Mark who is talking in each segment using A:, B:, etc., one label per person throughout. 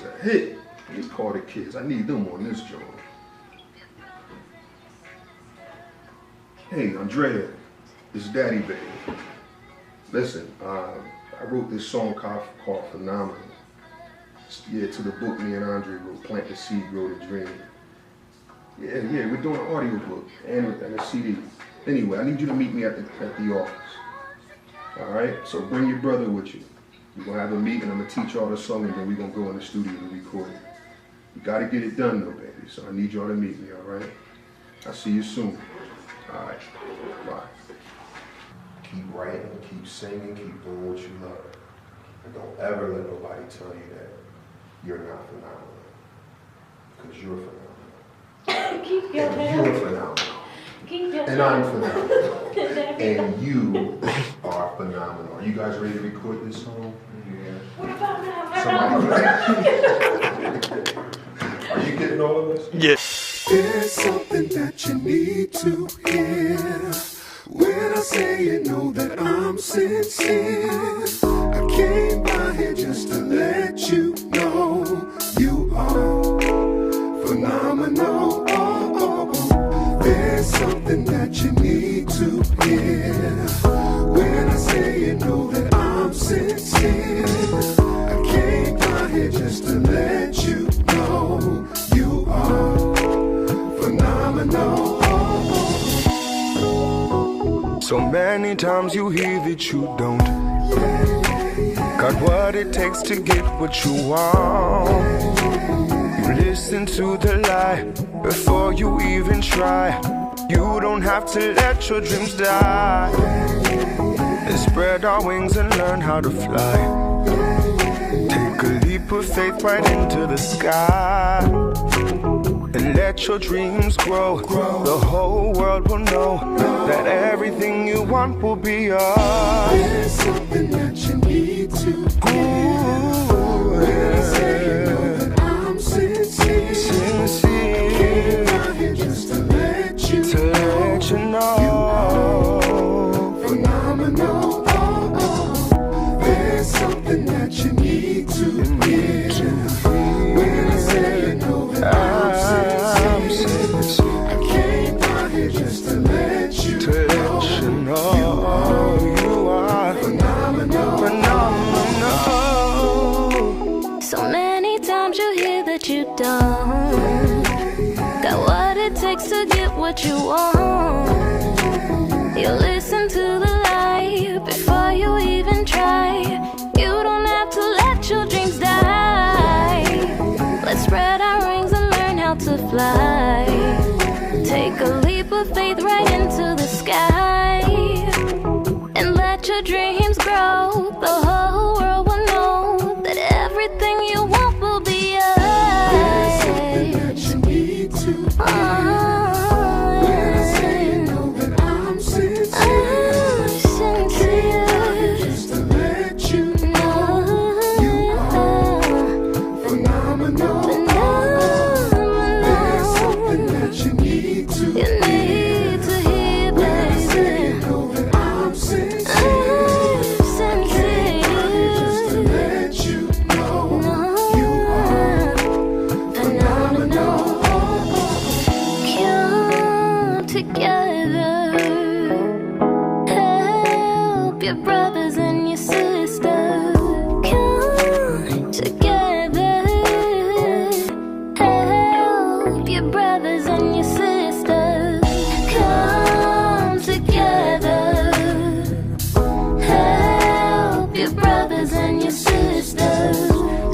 A: a hit. Let me call the kids. I need them on this joint. Hey, Andrea, it's Daddy Baby. Listen, I wrote this song called Phenomenal. Yeah, to the book me and Andre wrote, Plant the Seed, Grow the Dream. Yeah, we're doing an audio book and a CD. Anyway, I need you to meet me at the office. All right, so bring your brother with you. We're gonna have a meeting, I'm gonna teach y'all the song, and then we're gonna go in the studio and record it. You gotta get it done though, baby, so I need y'all to meet me, all right? I'll see you soon. All right, bye. Keep writing, keep singing, keep doing what you love. And don't ever let nobody tell you that you're not phenomenal. Because you're phenomenal.
B: Keep your
A: and
B: hand.
A: you're phenomenal.
B: Keep your
A: And I'm phenomenal. And you are phenomenal. Are you guys ready to record this song? Yeah.
B: What about now?
A: Are you getting all of this?
C: Yes.
D: There's something that you need to hear. When I say you know that I'm sincere, I came by here just to let you know you are phenomenal. There's something that you need to hear. When I say you know that I'm sincere, I came by here just to let you know you are phenomenal.
C: So many times you hear that you don't got what it takes to get what you want. You listen to the lie before you even try. You don't have to let your dreams die. Let's spread our wings and learn how to fly. Take a leap of faith right into the sky. And let your dreams grow. The whole world will know that everything you want will be yours.
D: There's something that you need to hear. When I say you know that I'm sincere, I came down here just to let you know you are phenomenal. There's something that you need to hear. When I say you know that I'm sincere, I came down here just to let you know
C: you are
D: phenomenal.
B: So many times you hear that you don't got what it takes to get what you want. You listen to the lie before you even try. You don't have to let your dreams die. Let's spread our wings and learn how to fly. Take a leap of faith right into the sky. And let your dreams grow. The whole world will know that everything you want will be yours.
D: There's something that you need to hear. When I say you know that I'm sincere, just to let you know you are phenomenal. There's something that you need to hear. When I say you know that I'm sincere, just to let you know you are phenomenal.
B: Come together, help your brothers and your sisters. Come together, help your brothers and your sisters. Come together, help your brothers and your sisters.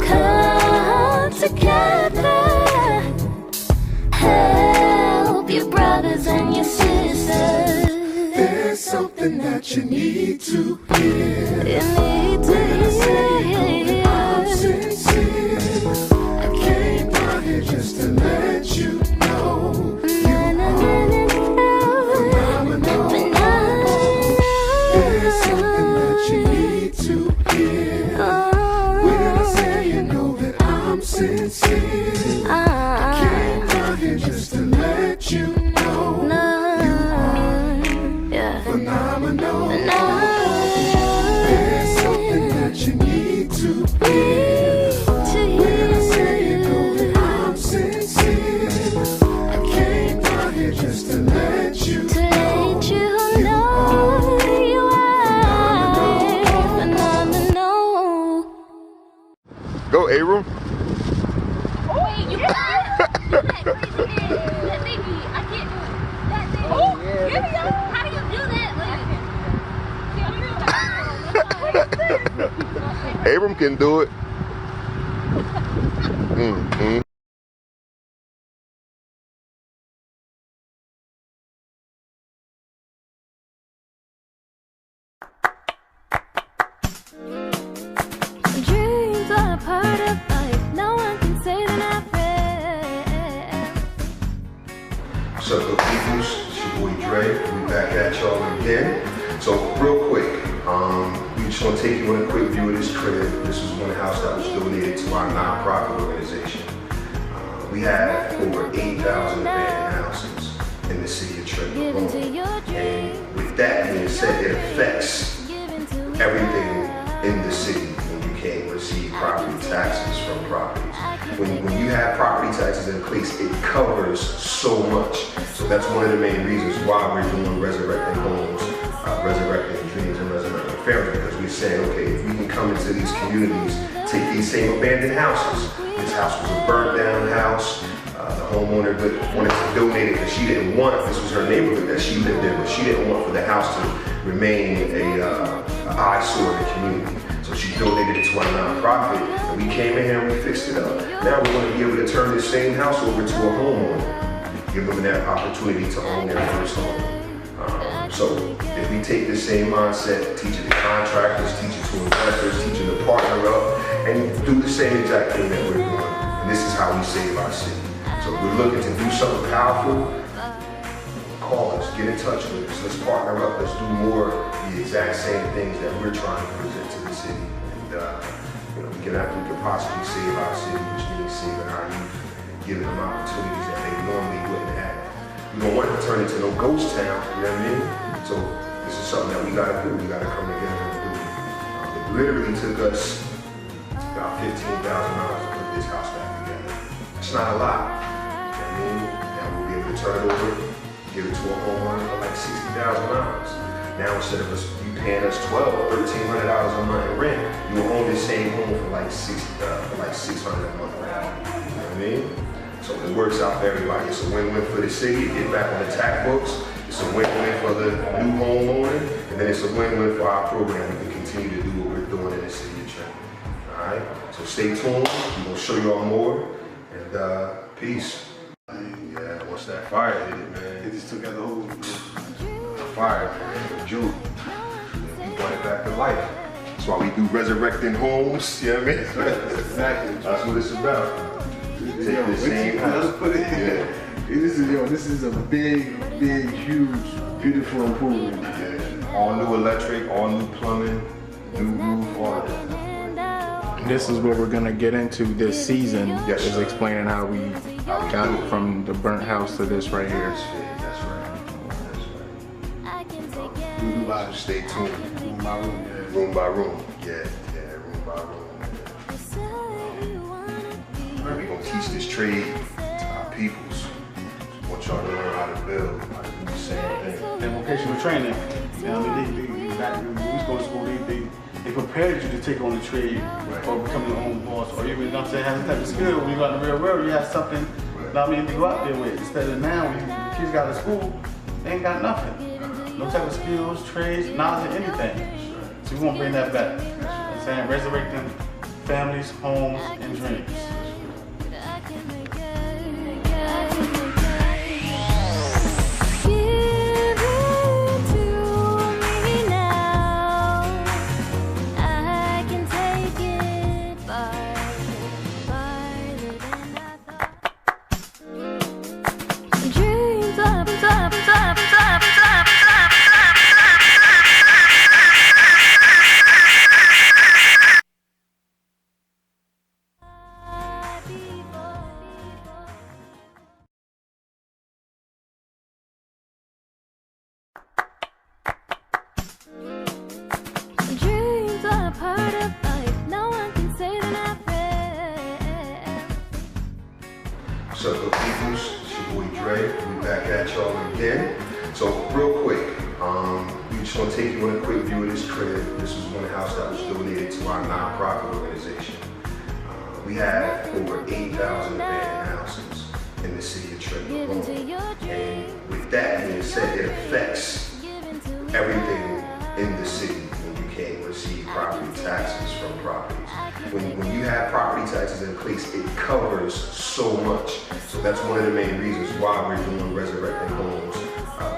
B: Come together, help your brothers and your sisters.
D: There's something that you need to hear.
B: You need to
D: When I say you know that I'm
B: hear.
D: sincere, I came down here just to let you know you are phenomenal. There's something that you need to hear. When I say you know that I'm sincere, I came down here just to let you know you are phenomenal. There's something that you need
A: Abram can do it.
B: Dreams are a part of life. No one can say they're not real.
A: What's up, good peoples? It's your boy Dre. We back at y'all again. So real quick, we just want to take you on a quick view of this crib. This was one house that was donated to our nonprofit organization. We have over 8,000 abandoned houses in the city of Trenton alone. And with that being said, it affects everything in the city when you can't receive property taxes from properties. When you have property taxes in place, it covers so much. So that's one of the main reasons why we're doing Resurrecting Homes, Resurrecting Dreams, and Resurrecting Families, because we're saying, okay, if we can come into these communities, take these same abandoned houses. This house was a burnt down house. The homeowner wanted to donate it because she didn't want, this was her neighborhood that she lived in, but she didn't want for the house to remain an eyesore in the community. So she donated it to our nonprofit, and we came in here and we fixed it up. Now we want to be able to turn this same house over to a homeowner, give them that opportunity to own their first home. So if we take the same mindset, teach it to contractors, teach it to investors, teach it to partner up, and do the same exact thing that we're doing. And this is how we save our city. So if we're looking to do something powerful, call us, get in touch with us, let's partner up, let's do more of the exact same things that we're trying to present to the city. And we can possibly save our city, which means saving our youth, giving them opportunities that they normally wouldn't have. We don't want it to turn into no ghost town, you know what I mean? So this is something that we gotta do, we gotta come together and do. It literally took us about $15,000 to put this house back together. It's not a lot. I mean, now we'll be able to turn it over, give it to a homeowner for like $60,000. Now instead of you paying us $1,200 or $1,300 a month in rent, you will own this same home for like $600 a month. You know what I mean? So it works out for everybody. It's a win-win for the city, get back on the tax books. It's a win-win for the new homeowner, and then it's a win-win for our program. We can continue to do what we're doing in the city of Trenton. All right? So stay tuned. We're gonna show you all more. And peace. Yeah, once that fire hit it, man.
E: It just took out the whole
A: Fire, man. Juke. We brought it back to life. That's why we do Resurrecting Homes. You know what I mean?
E: exactly.
A: That's what it's about. Take the same house.
E: Put it in.
A: Yeah.
E: This is a big, huge, beautiful improvement.
A: Yeah. All new electric, all new plumbing, new roof, all of that.
F: This is what we're gonna get into this season.
A: Yes,
F: is
A: sir.
F: explaining how we got it from the burnt house to this right here.
A: That's right. So stay tuned.
E: Room by room, yeah.
A: Room by room. Yeah, room by room. We're gonna teach this trade to our peoples. I want y'all to learn how to build, how to do the same thing.
E: And vocational training. You know, when we go to school, they prepared you to take on the trade or become your own boss, or even, you know what I'm saying, have a type of skill. When you go out in the real world, you have something, you know what I mean, to go out there with. Instead of now, when the kids got to school, they ain't got nothing. No type of skills, trades, knowledge, or anything. So we want to bring that back. You know what I'm saying, resurrecting families, homes, and dreams.
B: Dreams are a part of life. No one can say they're not real.
A: What's up, good peoples? It's your boy Dre. We back at y'all again. So real quick, we just want to take you on a quick view of this crib. This was one house that was donated to our nonprofit organization. We have over 8,000 abandoned houses in the city affects everything in the city when you can't receive property taxes from properties. When you have property taxes in place, it covers so much. So that's one of the main reasons why we're doing Resurrecting Homes,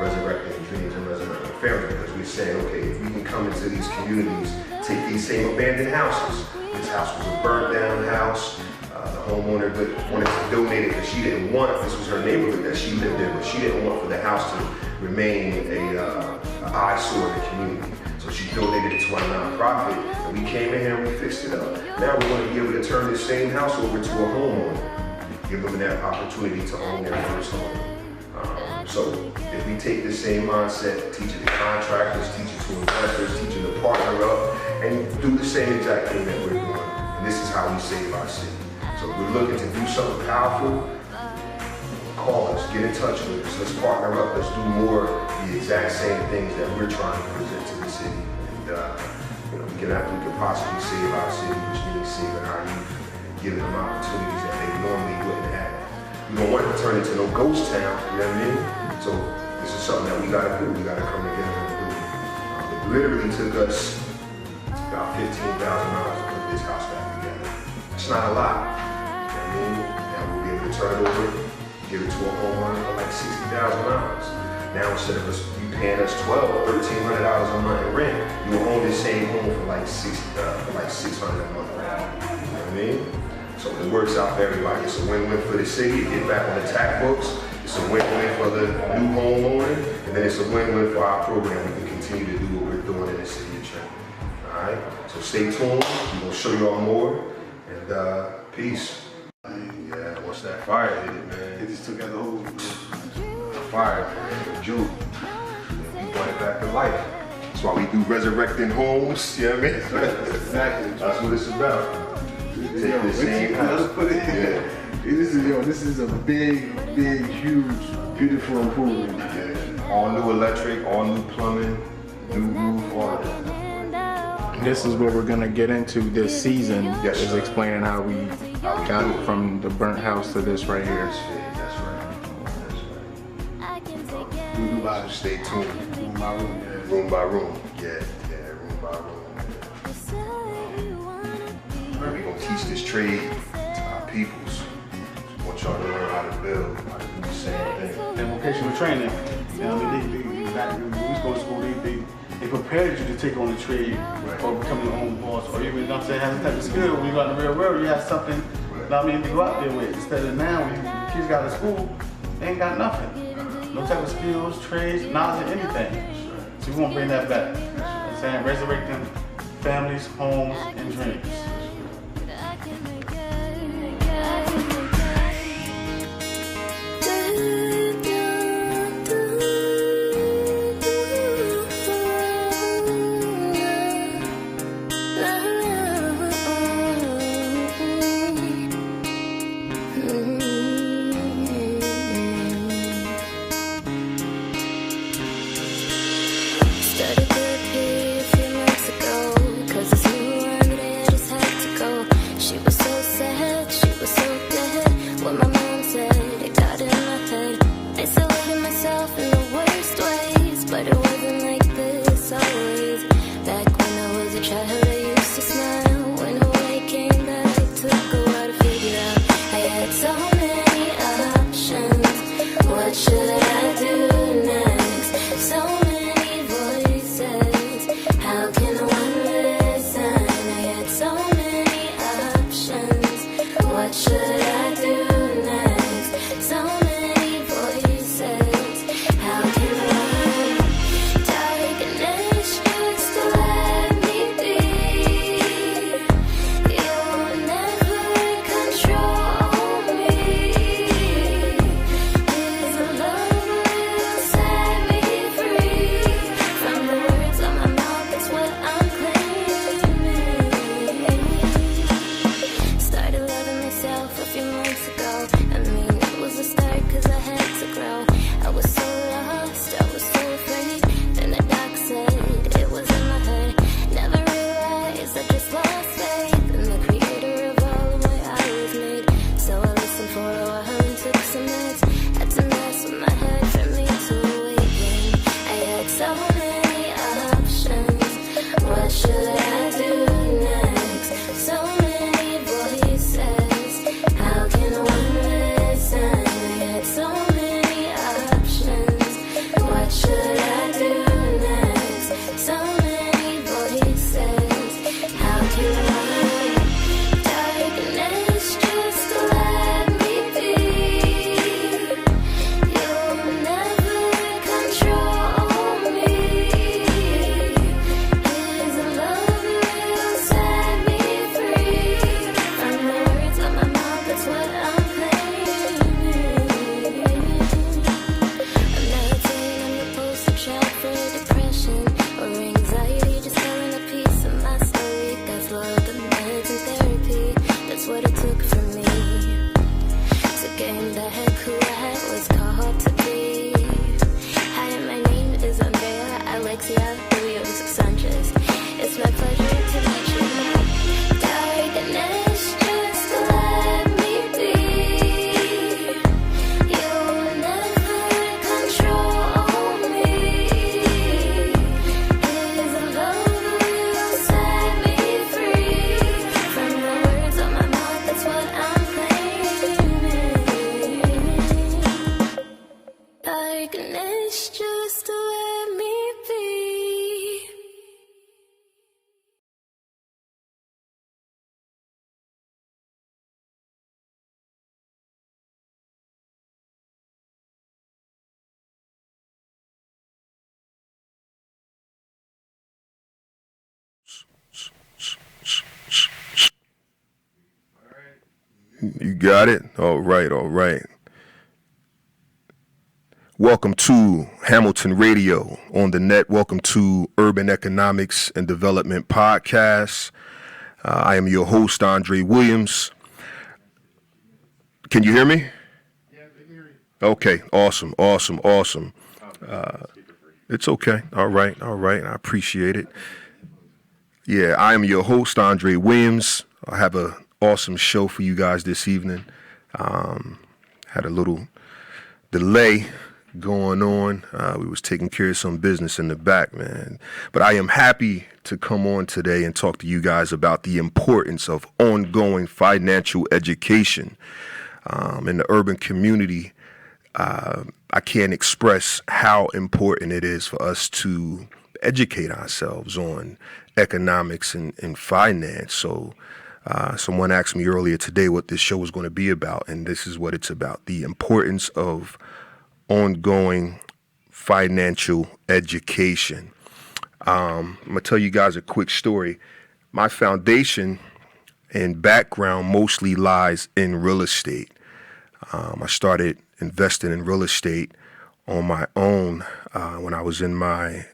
A: Resurrecting Dreams, and Resurrecting Families, because we're saying, okay, if we can come into these communities, take these same abandoned houses. This house was a burned down house. The homeowner wanted to donate it because she didn't want, this was her neighborhood that she lived in, but she didn't want for the house to remain an eyesore in the community. So she donated it to our nonprofit, and we came in here and we fixed it up. Now we want to be able to turn this same house over to a homeowner, give them that opportunity to own their first home. So if we take the same mindset, teach it to contractors, teach it to investors, teach it to partner up, and do the same exact thing that we're doing. And this is how we save our city. So if we're looking to do something powerful, call us, get in touch with us, let's partner up, let's do more of the exact same things that we're trying to present to the city. And we can possibly save our city, which means saving our youth, giving them opportunities that they normally wouldn't have. We don't want it to turn into no ghost town, you know what I mean? So this is something that we gotta do, we gotta come together and do. It literally took us about $15,000 to put this house back together. It's not a lot, you know what I mean? Now we'll be able to turn it over, give it to a homeowner for like $60,000. Now instead of you paying us $1,300 a month in rent, you will own this same home for like $600 a month. You know what I mean? So it works out for everybody. It's a win-win for the city to get back on the tax books. It's a win-win for the new homeowner, and then it's a win-win for our program. We can continue to do what we're doing in the city of Trenton. All right. So stay tuned. We're gonna show y'all more. And peace. Yeah, once that fire hit it, man.
E: It just took out the whole.
A: Fire, man. Juke. We brought it back to life. That's why we do Resurrecting Homes. You know what I mean?
E: Exactly.
A: That's what it's about. Take the same house.
E: Put it in.
A: Yeah.
E: This is a big, huge, beautiful improvement.
A: Yeah. All new electric, all new plumbing, new roof, all of that.
F: This is what we're gonna get into this season.
A: Yes,
F: is
A: sir.
F: explaining how we got it from the burnt house to this right here.
A: That's right.
E: We do by
A: Stay tuned.
E: room by room. Yeah.
A: Room by room. Yeah, room by room. We're gonna teach this trade to our peoples. We want y'all to learn how to build, how to do the same thing.
E: And vocational training. You know, when we go to school, they prepared you to take on the trade or become your own boss, or even, you know what I'm saying, have some type of skill. When you go out in the real world, you have something, you know what I mean, to go out there with. Instead of now, when kids got to school, they ain't got nothing. No type of skills, trades, knowledge, or anything. So we want to bring that back. You know what I'm saying, resurrecting families, homes, and dreams.
B: Started therapy a few months ago, 'cause this new one that I just had game that who I was called to be. Hi, my name is Andrea Alexia Williams Sanchez. It's my pleasure to meet you. Darkness, just let me be. You'll never control me. His love will set me free. From the words on my mouth, that's what I'm claiming. Darkness, just let me be.
A: You got it? All right, all right. Welcome to Hamilton Radio on the net. Welcome to Urban Economics and Development Podcast. I am your host, Andre Williams. Can you hear me?
E: Yeah, I can hear you.
A: Okay, awesome. It's okay. All right. I appreciate it. Yeah, I am your host, Andre Williams. I have an awesome show for you guys this evening. Had a little delay going on. We was taking care of some business in the back, man. But I am happy to come on today and talk to you guys about the importance of ongoing financial education in the urban community. I can't express how important it is for us to educate ourselves on economics and finance. So someone asked me earlier today what this show was going to be about, and this is what it's about: the importance of ongoing financial education. I'm going to tell you guys a quick story. My foundation and background mostly lies in real estate. I started investing in real estate on my own when I was in my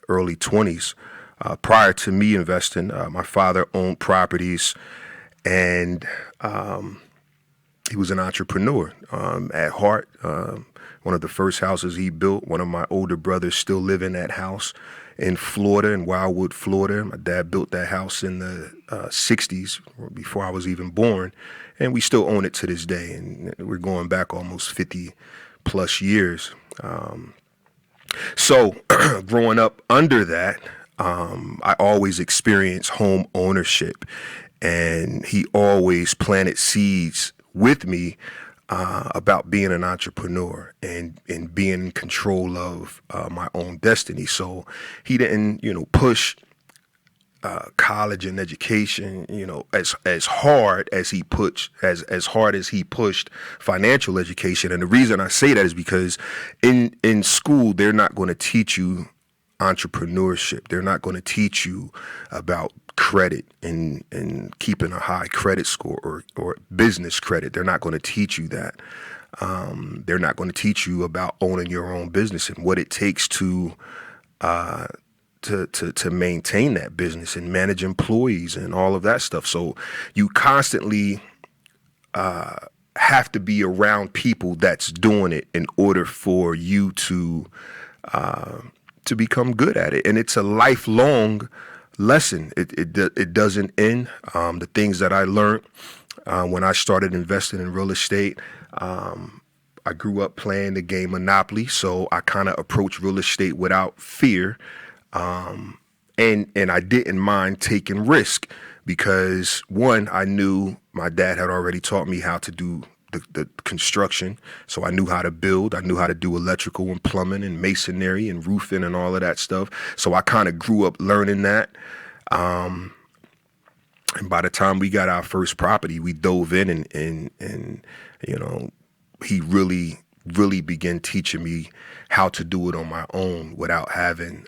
A: early 20s. Prior to me investing, my father owned properties, and he was an entrepreneur at heart. One of the first houses he built, one of my older brothers still live in that house in Florida, in Wildwood, Florida. My dad built that house in the 60s, before I was even born, and we still own it to this day, and we're going back almost 50 plus years. So growing up under that, I always experienced home ownership, and he always planted seeds with me about being an entrepreneur and being in control of my own destiny. So he didn't, push college and education, as hard as he pushed financial education. And the reason I say that is because in school, they're not going to teach you entrepreneurship. They're not going to teach you about credit and keeping a high credit score or business credit. They're not going to teach you that. They're not going to teach you about owning your own business and what it takes to maintain that business and manage employees and all of that stuff. So you constantly have to be around people that's doing it in order for you to become good at it. And it's a lifelong lesson. It doesn't end. The things that I learned when I started investing in real estate, I grew up playing the game Monopoly, so I kind of approached real estate without fear, and I didn't mind taking risk because, one, I knew my dad had already taught me how to do the construction, so I knew how to build. I knew how to do electrical and plumbing and masonry and roofing and all of that stuff. So I kind of grew up learning that. And by the time we got our first property, we dove in and he really began teaching me how to do it on my own without having,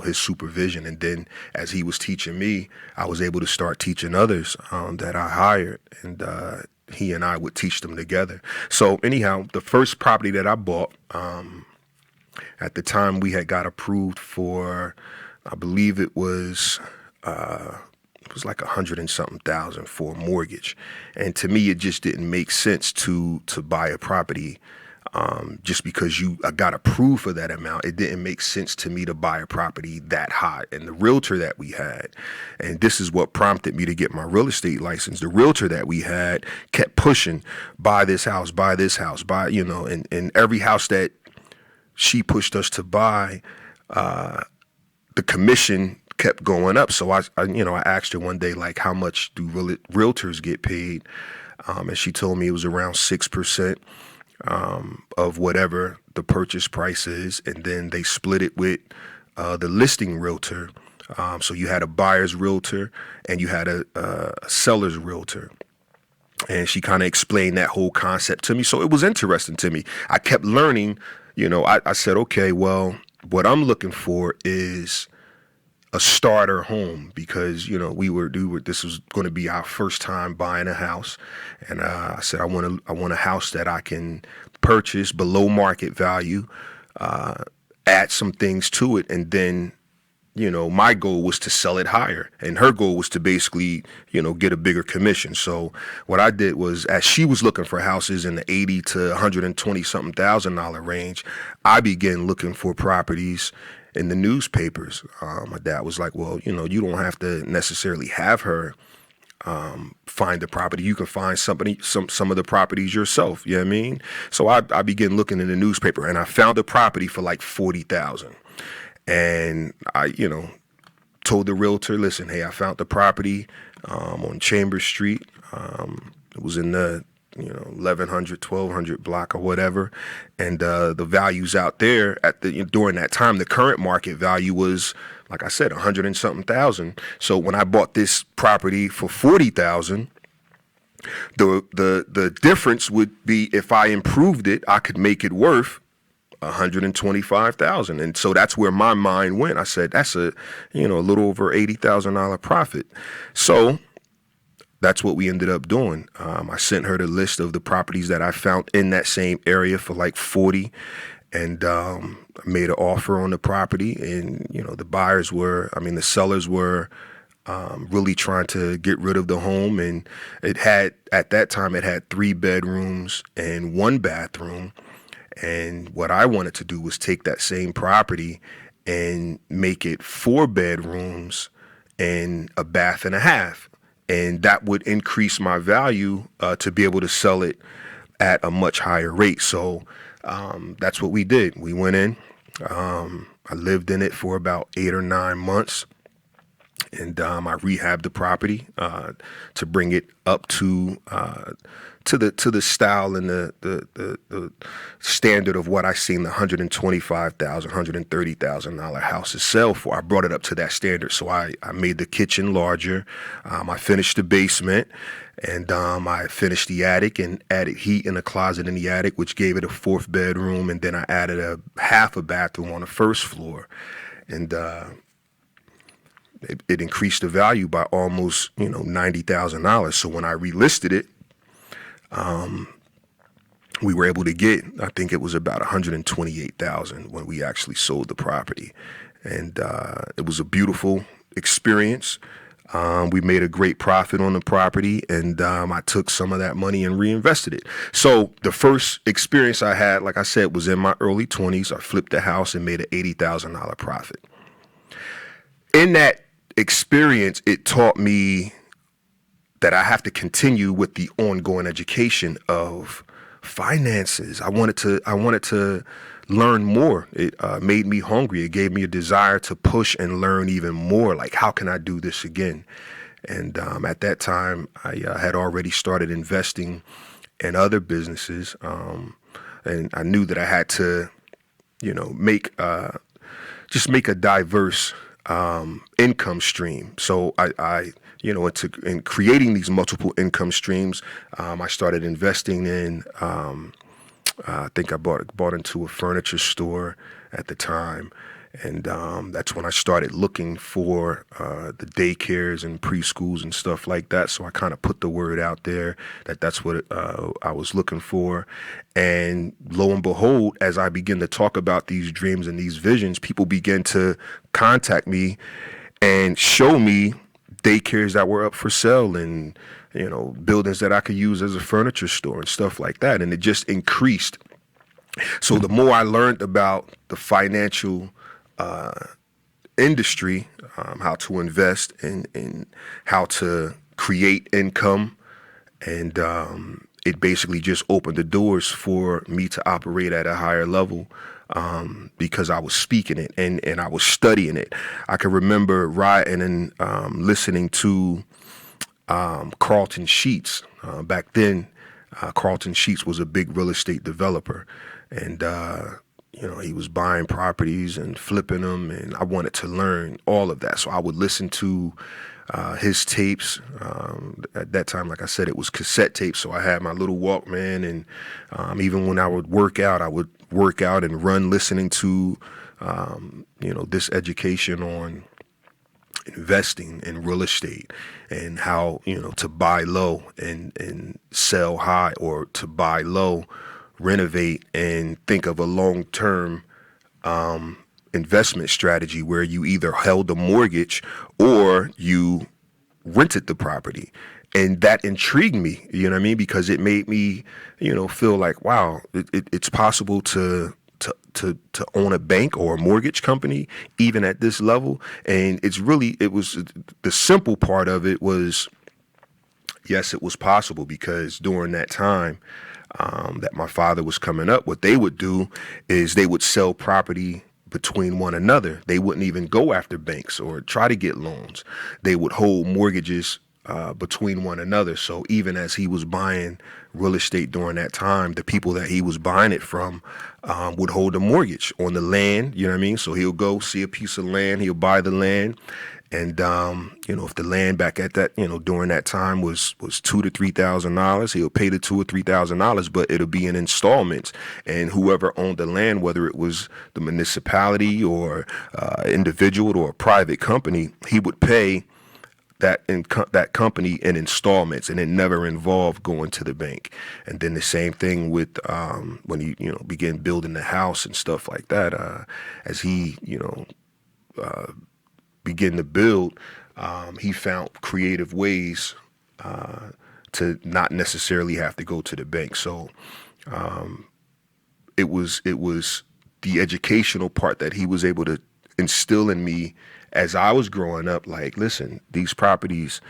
A: his supervision. And then as he was teaching me, I was able to start teaching others that I hired, and he and I would teach them together. So anyhow, the first property that I bought, at the time we had got approved for, I believe it was it was like 100 and something thousand for a mortgage. And to me, it just didn't make sense to buy a property just because I got approved for that amount. It didn't make sense to me to buy a property that high. And the realtor that we had, and this is what prompted me to get my real estate license, the realtor that we had kept pushing, buy this house, buy, and every house that she pushed us to buy, the commission kept going up. So I asked her one day, like, how much do realtors get paid? And she told me it was around 6%. Of whatever the purchase price is, and then they split it with the listing realtor. So you had a buyer's realtor and you had a seller's realtor. And she kind of explained that whole concept to me. So it was interesting to me. I kept learning, I said, okay, well, what I'm looking for is a starter home, because this was going to be our first time buying a house, and I said I want a house that I can purchase below market value, add some things to it, and then my goal was to sell it higher, and her goal was to basically get a bigger commission. So what I did was, as she was looking for houses in the 80 to 120 something $1,000 range, I began looking for properties in the newspapers. My dad was like, well, you don't have to necessarily have her find the property. You can find some of the properties yourself. You know what I mean? So I began looking in the newspaper, and I found a property for like $40,000. And I, told the realtor, listen, hey, I found the property on Chambers Street. It was in the 1100, 1200 block or whatever. And the values out there during that time, the current market value was, like I said, 100 and something thousand. So when I bought this property for $40,000, the difference would be, if I improved it, I could make it worth $125,000. And so that's where my mind went. I said, that's a little over $80,000 profit. So that's what we ended up doing. I sent her the list of the properties that I found in that same area for like 40, and made an offer on the property. And, the sellers were really trying to get rid of the home. And at that time, it had 3 bedrooms and 1 bathroom. And what I wanted to do was take that same property and make it 4 bedrooms and a bath and a half. And that would increase my value to be able to sell it at a much higher rate. So that's what we did. We went in. I lived in it for about 8 or 9 months. And I rehabbed the property to bring it up to the style and the standard of what I seen the $125,000, $130,000 houses sell for. I brought it up to that standard. So I made the kitchen larger. I finished the basement, and I finished the attic and added heat in a closet in the attic, which gave it a 4th bedroom. And then I added a half a bathroom on the 1st floor. And it increased the value by almost, $90,000. So when I relisted it, we were able to get, I think it was about $128,000 when we actually sold the property. And it was a beautiful experience. We made a great profit on the property, and I took some of that money and reinvested it. So the first experience I had, like I said, was in my early 20s. I flipped the house and made an $80,000 profit. In that experience, it taught me that I have to continue with the ongoing education of finances. I wanted to learn more. It made me hungry. It gave me a desire to push and learn even more. Like, how can I do this again? And at that time, I had already started investing in other businesses, and I knew that I had to, make a diverse income stream. So in creating these multiple income streams, I started investing in, I think I bought into a furniture store at the time. And that's when I started looking for the daycares and preschools and stuff like that. So I kind of put the word out there that that's what I was looking for. And lo and behold, as I begin to talk about these dreams and these visions, people begin to contact me and show me daycares that were up for sale and, buildings that I could use as a furniture store and stuff like that. And it just increased. So the more I learned about the financial industry, how to invest and how to create income, and it basically just opened the doors for me to operate at a higher level because I was speaking it and I was studying it. I can remember writing and listening to Carlton Sheets. Back then, Carlton Sheets was a big real estate developer, and he was buying properties and flipping them, and I wanted to learn all of that. So I would listen to his tapes. At that time, like I said, it was cassette tapes. So I had my little Walkman, and even when I would work out and run listening to, this education on investing in real estate and how, to buy low and sell high, or to buy low, renovate, and think of a long-term investment strategy where you either held a mortgage or you rented the property. And that intrigued me, you know what I mean? Because it made me, feel like, wow, it's possible to own a bank or a mortgage company, even at this level. And it was the simple part of it was, yes, it was possible, because during that time that my father was coming up, what they would do is they would sell property between one another. They wouldn't even go after banks or try to get loans. They would hold mortgages between one another. So even as he was buying real estate during that time, the people that he was buying it from would hold a mortgage on the land, you know what I mean? So he'll go see a piece of land, he'll buy the land. And, if the land back at that, during that time was $2,000 to $3,000, he'll pay the $2,000 or $3,000, but it'll be in installments. And whoever owned the land, whether it was the municipality or individual or a private company, he would pay that company in installments, and it never involved going to the bank. And then the same thing with when he began building the house and stuff like that. As he began to build, he found creative ways to not necessarily have to go to the bank. So it was the educational part that he was able to instill in me as I was growing up. Like, listen, these properties,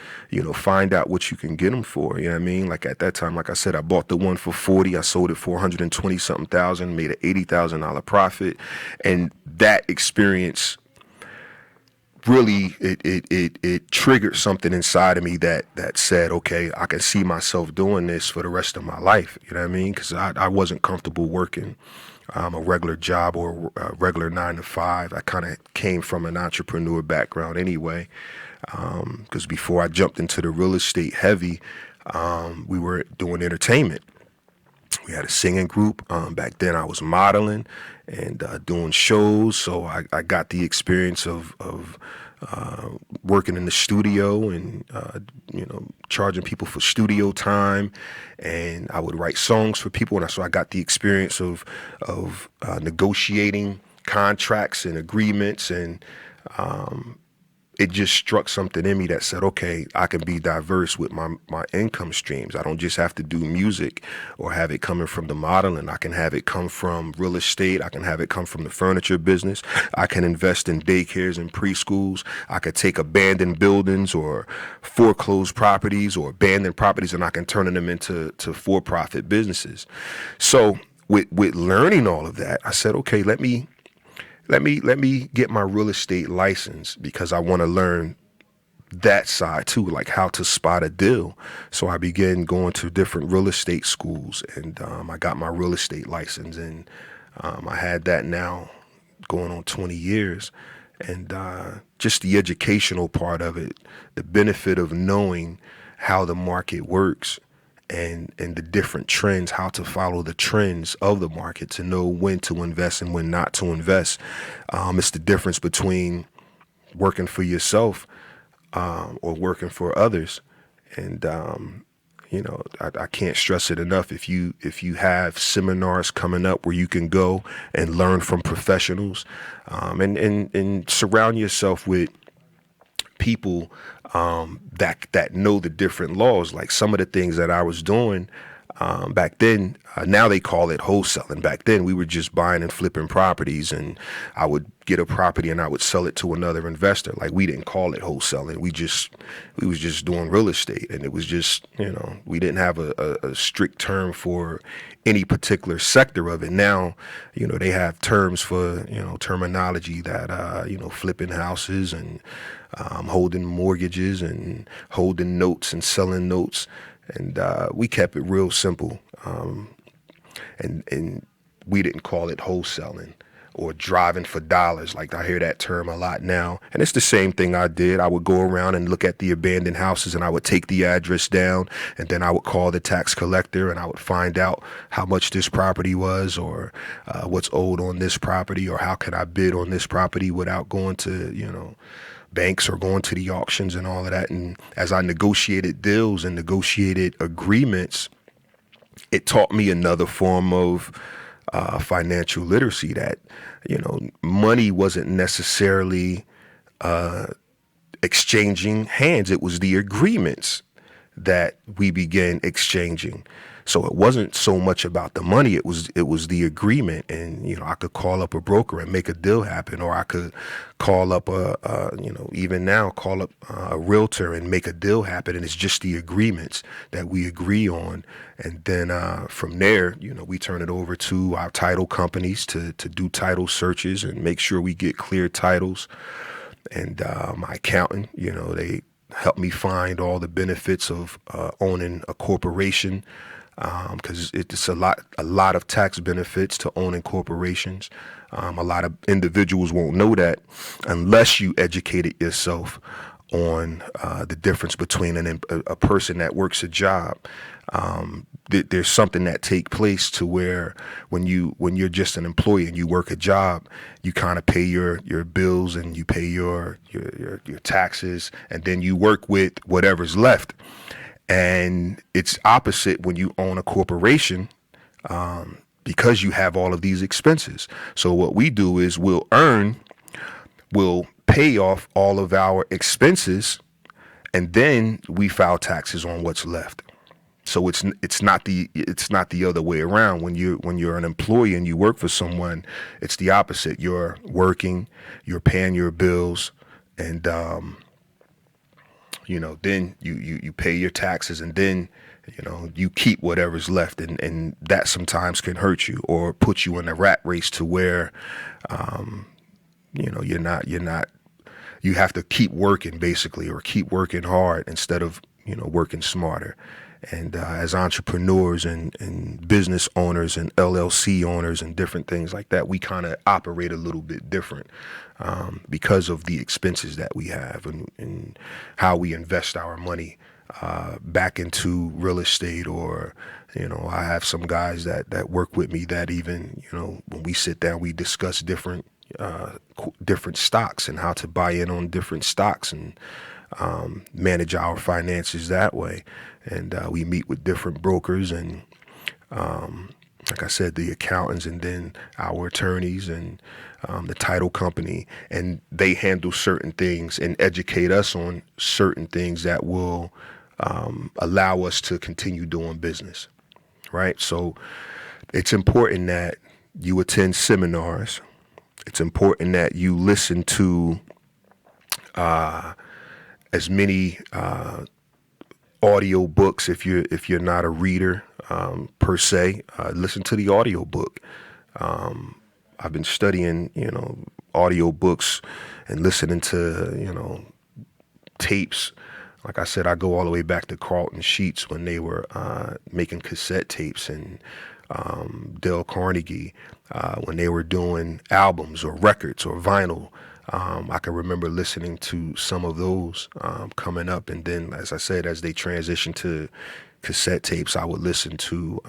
A: find out what you can get them for. You know what I mean? Like at that time, like I said, I bought the one for 40. I sold it for 120 something thousand, made an $80,000 profit. And that experience really, it triggered something inside of me that said, okay, I can see myself doing this for the rest of my life. You know what I mean? Because I wasn't comfortable working a regular job or a regular 9 to 5. I kind of came from an entrepreneur background anyway. Because before I jumped into the real estate heavy, we were doing entertainment. We had a singing group. Back then I was modeling and doing shows. So I got the experience of working in the studio and, charging people for studio time. And I would write songs for people. And so I got the experience of negotiating contracts and agreements. And it just struck something in me that said, okay, I can be diverse with my income streams. I don't just have to do music or have it coming from the modeling. I can have it come from real estate. I can have it come from the furniture business. I can invest in daycares and preschools. I could take abandoned buildings or foreclosed properties or abandoned properties, and I can turn them into for-profit businesses. So with learning all of that, I said, okay, let me get my real estate license, because I want to learn that side too, like how to spot a deal. So I began going to different real estate schools, and I got my real estate license, and I had that now going on 20 years. And just the educational part of it, the benefit of knowing how the market works and the different trends, how to follow the trends of the market to know when to invest and when not to invest. It's the difference between working for yourself or working for others. And, I can't stress it enough. If you have seminars coming up where you can go and learn from professionals and surround yourself with people that know the different laws. Like some of the things that I was doing back then, now they call it wholesaling. Back then, we were just buying and flipping properties, and I would get a property and I would sell it to another investor. Like, we didn't call it wholesaling. We was just doing real estate, and it was just, we didn't have a strict term for any particular sector of it. Now, they have terms for, terminology that, flipping houses and holding mortgages and holding notes and selling notes. And we kept it real simple, and we didn't call it wholesaling or driving for dollars. Like, I hear that term a lot now, and it's the same thing I did. I would go around and look at the abandoned houses, and I would take the address down, and then I would call the tax collector, and I would find out how much this property was, or what's owed on this property, or how can I bid on this property without going to, banks or going to the auctions and all of that. And as I negotiated deals and negotiated agreements, it taught me another form of financial literacy, that, money wasn't necessarily exchanging hands. It was the agreements that we began exchanging. So it wasn't so much about the money. It was the agreement. And, I could call up a broker and make a deal happen, or I could call up even now, call up a realtor and make a deal happen. And it's just the agreements that we agree on. And then from there, we turn it over to our title companies to do title searches and make sure we get clear titles. And my accountant, they help me find all the benefits of owning a corporation. Because it's a lot of tax benefits to owning corporations. A lot of individuals won't know that unless you educated yourself on the difference between a person that works a job. There's something that take place to where when you're just an employee and you work a job, you kind of pay your bills and you pay your taxes, and then you work with whatever's left. And it's opposite when you own a corporation, because you have all of these expenses. So what we do is we'll pay off all of our expenses, and then we file taxes on what's left. So it's not the other way around. When you're an employee and you work for someone, it's the opposite. You're working, you're paying your bills, and then you pay your taxes, and then, you keep whatever's left, and that sometimes can hurt you or put you in a rat race to where, you have to keep working basically, or keep working hard instead of, working smarter. And as entrepreneurs and business owners and LLC owners and different things like that, we kind of operate a little bit different because of the expenses that we have and how we invest our money back into real estate. Or, I have some guys that work with me that even, when we sit down, we discuss different stocks and how to buy in on different stocks and manage our finances that way. And we meet with different brokers and, like I said, the accountants, and then our attorneys and the title company, and they handle certain things and educate us on certain things that will allow us to continue doing business, right? So it's important that you attend seminars. It's important that you listen to as many audio books. If you're not a reader per se, listen to the audio book. I've been studying audio books and listening to tapes. Like I said, I go all the way back to Carlton Sheets when they were making cassette tapes, and Dale Carnegie when they were doing albums or records or vinyl. I can remember listening to some of those coming up. And then, as I said, as they transitioned to cassette tapes, I would listen to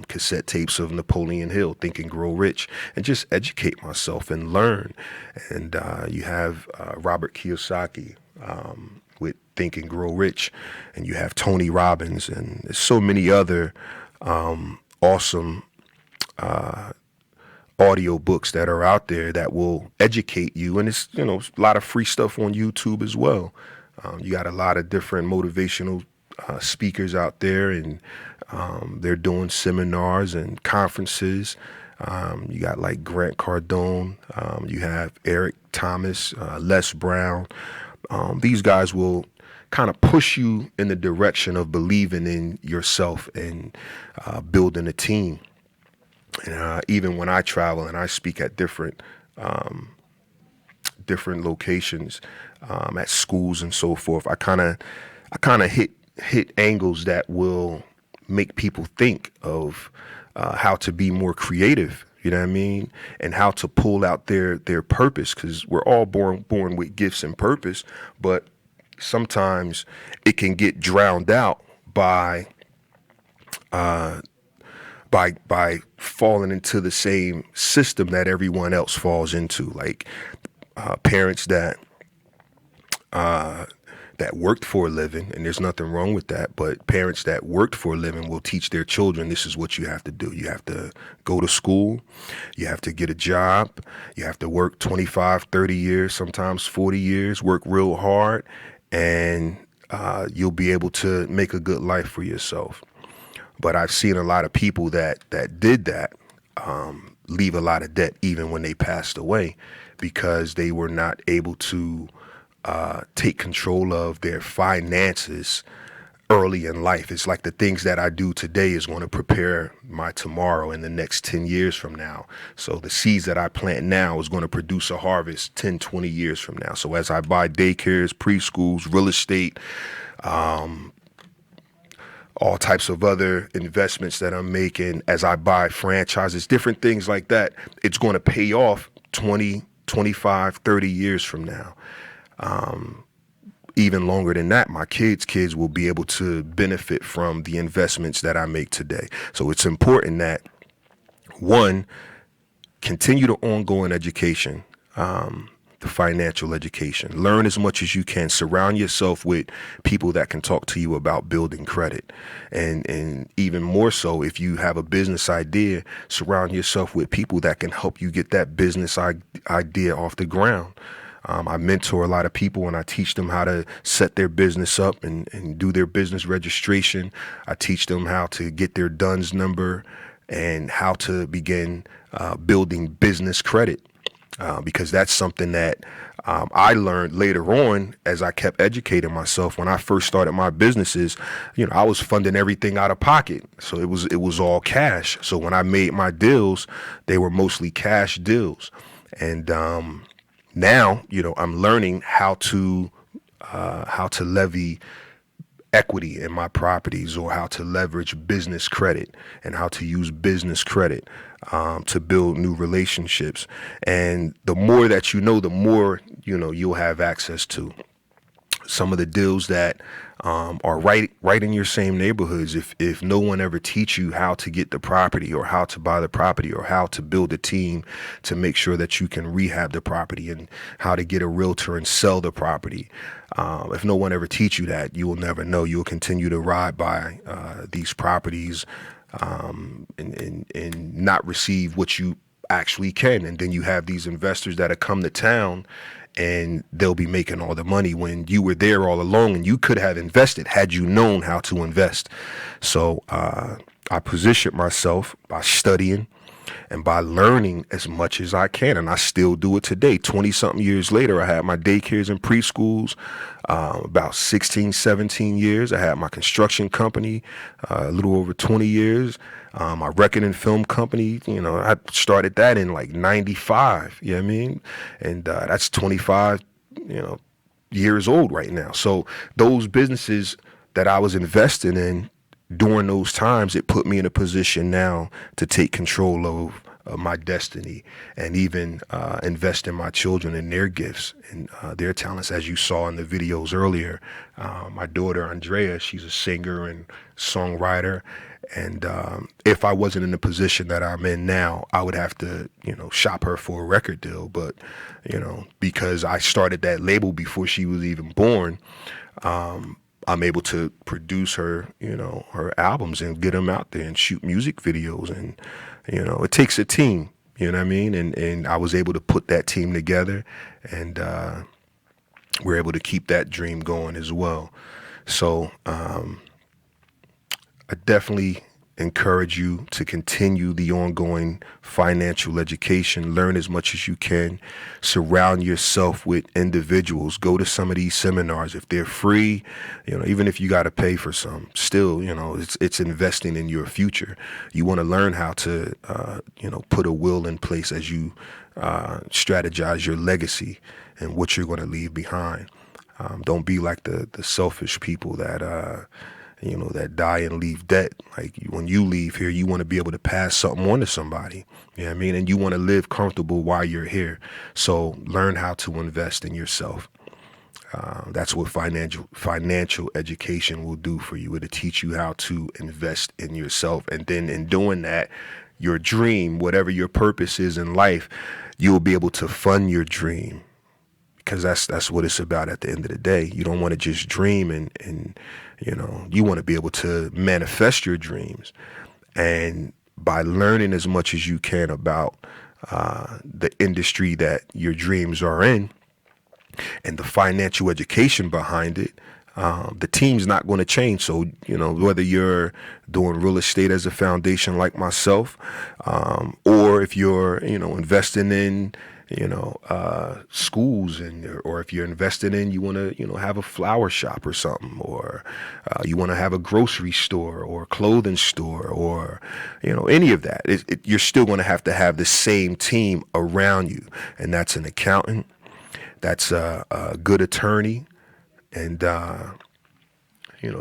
A: cassette tapes of Napoleon Hill, Think and Grow Rich, and just educate myself and learn. And you have Robert Kiyosaki with Think and Grow Rich, and you have Tony Robbins, and there's so many other awesome audio books that are out there that will educate you. And it's, a lot of free stuff on YouTube as well. You got a lot of different motivational speakers out there, and they're doing seminars and conferences. You got like Grant Cardone, you have Eric Thomas, Les Brown. These guys will kind of push you in the direction of believing in yourself and building a team. And even when I travel and I speak at different locations, at schools and so forth, I kind of hit angles that will make people think of how to be more creative, you know what I mean, and how to pull out their purpose, because we're all born with gifts and purpose, but sometimes it can get drowned out by falling into the same system that everyone else falls into, like parents that worked for a living, and there's nothing wrong with that, but parents that worked for a living will teach their children, this is what you have to do. You have to go to school, you have to get a job, you have to work 25, 30 years, sometimes 40 years, work real hard, and you'll be able to make a good life for yourself. But I've seen a lot of people that did that leave a lot of debt even when they passed away, because they were not able to take control of their finances early in life. It's like the things that I do today is going to prepare my tomorrow in the next 10 years from now. So the seeds that I plant now is going to produce a harvest 10, 20 years from now. So as I buy daycares, preschools, real estate, all types of other investments that I'm making, as I buy franchises, different things like that, it's going to pay off 20, 25, 30 years from now. Even longer than that, my kids will be able to benefit from the investments that I make today. So it's important that, one, continue the ongoing education, the financial education. Learn as much as you can. Surround yourself with people that can talk to you about building credit. And even more so, if you have a business idea, surround yourself with people that can help you get that business idea off the ground. I mentor a lot of people, and I teach them how to set their business up and do their business registration. I teach them how to get their DUNS number and how to begin building business credit, because that's something that I learned later on as I kept educating myself. When I first started my businesses, I was funding everything out of pocket, so it was all cash. So when I made my deals, they were mostly cash deals, and now, I'm learning how to levy equity in my properties, or how to leverage business credit, and how to use business credit to build new relationships. And the more that the more you'll have access to. Some of the deals that are right in your same neighborhoods. If no one ever teach you how to get the property, or how to buy the property, or how to build a team to make sure that you can rehab the property, and how to get a realtor and sell the property, if no one ever teach you that, you will never know. You'll continue to ride by these properties and not receive what you actually can. And then you have these investors that have come to town, and they'll be making all the money when you were there all along, and you could have invested had you known how to invest. So I positioned myself by studying and by learning as much as I can, and I still do it today. 20-something years later, I had my daycares and preschools, about 16, 17 years. I had my construction company, a little over 20 years. My record and film company, I started that in like 95, you know what I mean? And that's 25, years old right now. So those businesses that I was investing in during those times, it put me in a position now to take control of my destiny, and even invest in my children and their gifts and their talents. As you saw in the videos earlier, my daughter Andrea, she's a singer and songwriter. And if I wasn't in the position that I'm in now, I would have to, shop her for a record deal. But, because I started that label before she was even born, I'm able to produce her, her albums and get them out there and shoot music videos. And, it takes a team, you know what I mean? And I was able to put that team together. And we're able to keep that dream going as well. So I definitely encourage you to continue the ongoing financial education. Learn as much as you can. Surround yourself with individuals. Go to some of these seminars if they're free. Even if you got to pay for some, still, it's investing in your future. You want to learn how to, put a will in place as you strategize your legacy and what you're going to leave behind. Don't be like the selfish people that that die and leave debt. Like when you leave here, you want to be able to pass something on to somebody. You know what I mean? And you want to live comfortable while you're here. So learn how to invest in yourself. That's what financial education will do for you. It'll teach you how to invest in yourself. And then in doing that, your dream, whatever your purpose is in life, you'll be able to fund your dream. Because that's what it's about at the end of the day. You don't want to just dream and you want to be able to manifest your dreams. And by learning as much as you can about the industry that your dreams are in and the financial education behind it, the team's not going to change. So, whether you're doing real estate as a foundation like myself, or if you're, investing in schools or if you're invested in, you want to, have a flower shop or something, or you want to have a grocery store or a clothing store or, any of that, you're still going to have the same team around you. And that's an accountant. That's a good attorney and,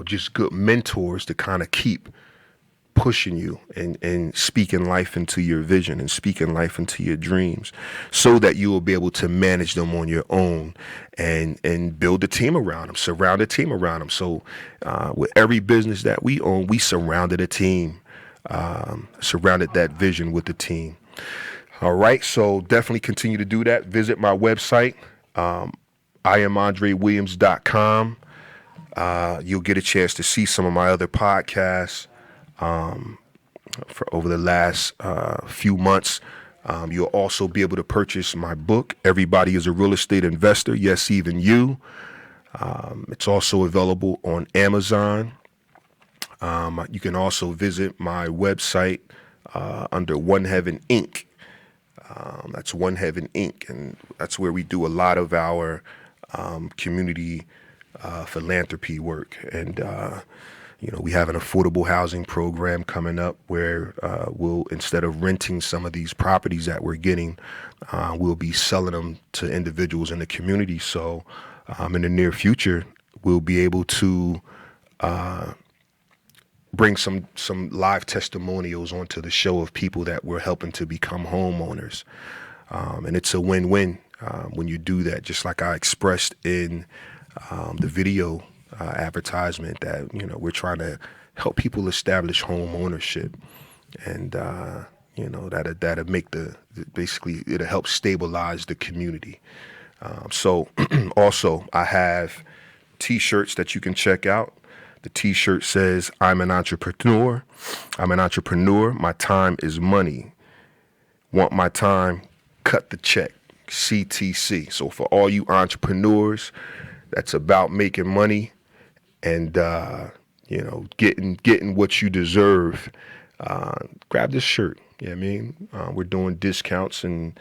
A: just good mentors to kind of keep pushing you and speaking life into your vision and speaking life into your dreams so that you will be able to manage them on your own and build a team around them, surround a team around them. So with every business that we own, we surrounded a team, surrounded that vision with the team. All right. So definitely continue to do that. Visit my website, IamAndreWilliams.com. You'll get a chance to see some of my other podcasts. For over the last few months. You'll also be able to purchase my book, Everybody is a Real Estate Investor, Yes, Even You. It's also available on Amazon. You can also visit my website under One Heaven Inc. That's One Heaven Inc. And that's where we do a lot of our community philanthropy work. And we have an affordable housing program coming up where we'll, instead of renting some of these properties that we're getting, we'll be selling them to individuals in the community. So in the near future, we'll be able to bring some live testimonials onto the show of people that we're helping to become homeowners. And it's a win-win when you do that, just like I expressed in the video advertisement that, we're trying to help people establish home ownership and, that'll make basically it'll help stabilize the community. So also I have t-shirts that you can check out. The t-shirt says, I'm an entrepreneur. I'm an entrepreneur. My time is money. Want my time? Cut the check. CTC. So for all you entrepreneurs that's about making money, and, getting what you deserve, grab this shirt. You know what I mean? We're doing discounts and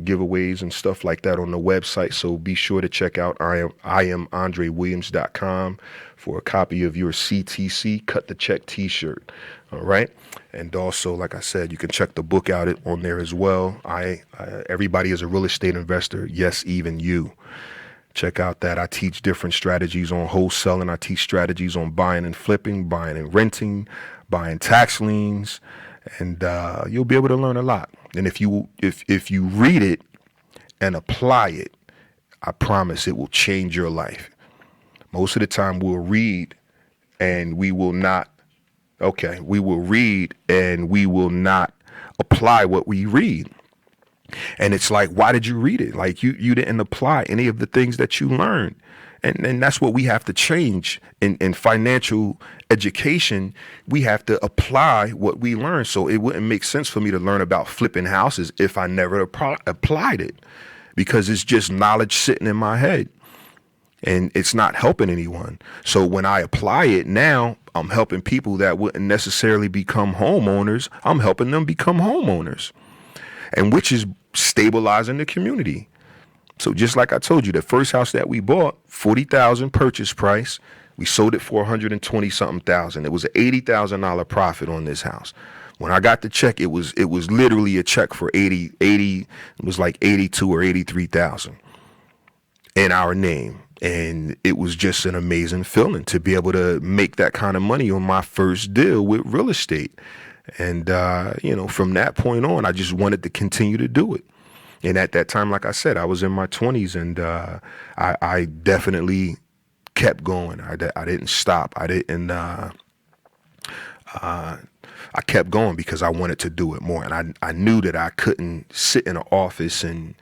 A: giveaways and stuff like that on the website. So be sure to check out IamAndreWilliams.com for a copy of your CTC Cut the Check t-shirt. All right. And also, like I said, you can check the book out on there as well. Everybody is a Real Estate Investor. Yes, even you. Check out that. I teach different strategies on wholesaling. I teach strategies on buying and flipping, buying and renting, buying tax liens, and you'll be able to learn a lot. And if you read it and apply it, I promise it will change your life. Most of the time we'll read and we will not apply what we read. And it's like, why did you read it? Like you didn't apply any of the things that you learned. And that's what we have to change in financial education. We have to apply what we learn. So it wouldn't make sense for me to learn about flipping houses if I never applied it, because it's just knowledge sitting in my head and it's not helping anyone. So when I apply it now, I'm helping people that wouldn't necessarily become homeowners. I'm helping them become homeowners, and which is stabilizing the community. So just like I told you, the first house that we bought, $40,000 purchase price. We sold it for $120-something thousand. It was an $80,000 profit on this house. When I got the check, it was literally a check for 80. It was like 82 or 83,000 in our name, and it was just an amazing feeling to be able to make that kind of money on my first deal with real estate. And from that point on, I just wanted to continue to do it. And at that time, like I said, I was in my 20s, and I definitely kept going. I didn't stop. I didn't. I kept going because I wanted to do it more, and I knew that I couldn't sit in an office and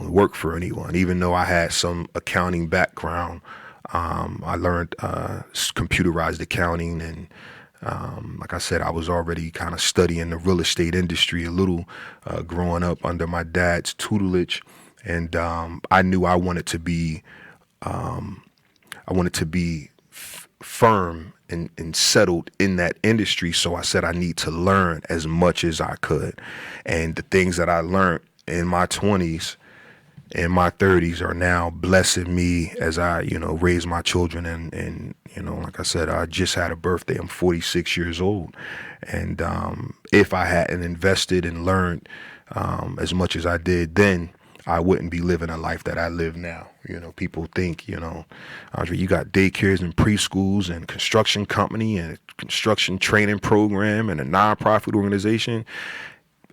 A: work for anyone. Even though I had some accounting background, I learned computerized accounting, and like I said, I was already kind of studying the real estate industry a little, growing up under my dad's tutelage, and I knew I wanted to be. I wanted to be firm and settled in that industry. So I said I need to learn as much as I could. And the things that I learned in my 20s and my 30s are now blessing me as I, raise my children. And like I said, I just had a birthday. I'm 46 years old. And if I hadn't invested and learned as much as I did then, I wouldn't be living a life that I live now. People think, Andre, you got daycares and preschools and construction company and a construction training program and a nonprofit organization.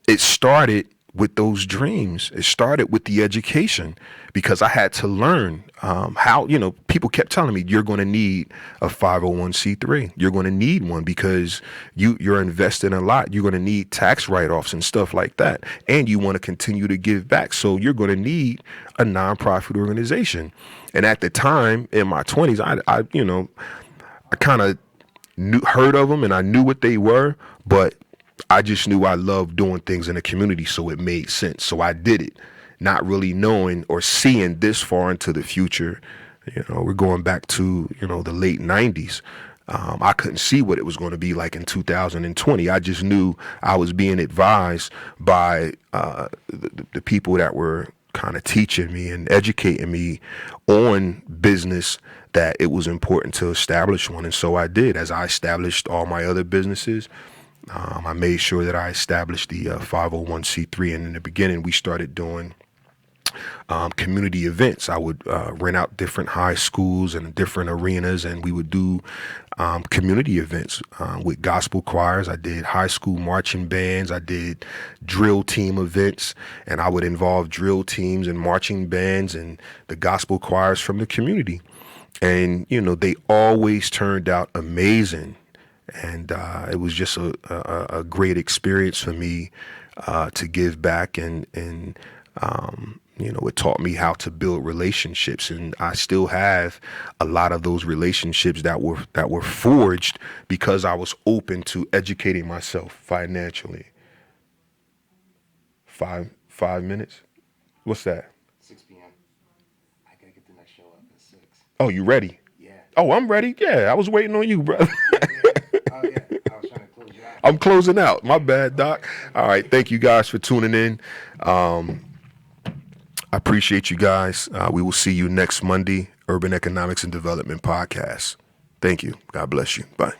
A: It started with those dreams. It started with the education, because I had to learn how, people kept telling me, you're going to need a 501c3. You're going to need one because you're investing a lot. You're going to need tax write-offs and stuff like that. And you want to continue to give back. So you're going to need a nonprofit organization. And at the time in my 20s, I kind of heard of them and I knew what they were, but I just knew I loved doing things in the community, so it made sense. So I did it, not really knowing or seeing this far into the future. We're going back to, the late 90s. I couldn't see what it was going to be like in 2020. I just knew I was being advised by the people that were kind of teaching me and educating me on business, that it was important to establish one. And so I did. As I established all my other businesses, I made sure that I established the 501c3. And in the beginning, we started doing community events. I would rent out different high schools and different arenas, and we would do community events with gospel choirs. I did high school marching bands. I did drill team events, and I would involve drill teams and marching bands and the gospel choirs from the community. And, they always turned out amazing. And it was just a great experience for me to give back, and it taught me how to build relationships, and I still have a lot of those relationships that were forged because I was open to educating myself financially. 5 minutes? What's that?
F: 6 p.m. I gotta get the next show up at 6.
A: Oh, you ready?
F: Yeah.
A: Oh, I'm ready. Yeah, I was waiting on you, brother.
F: Oh yeah. I was trying to close you out.
A: I'm closing out. My bad, Doc. All right. Thank you guys for tuning in. I appreciate you guys. We will see you next Monday, Urban Economics and Development Podcast. Thank you. God bless you. Bye.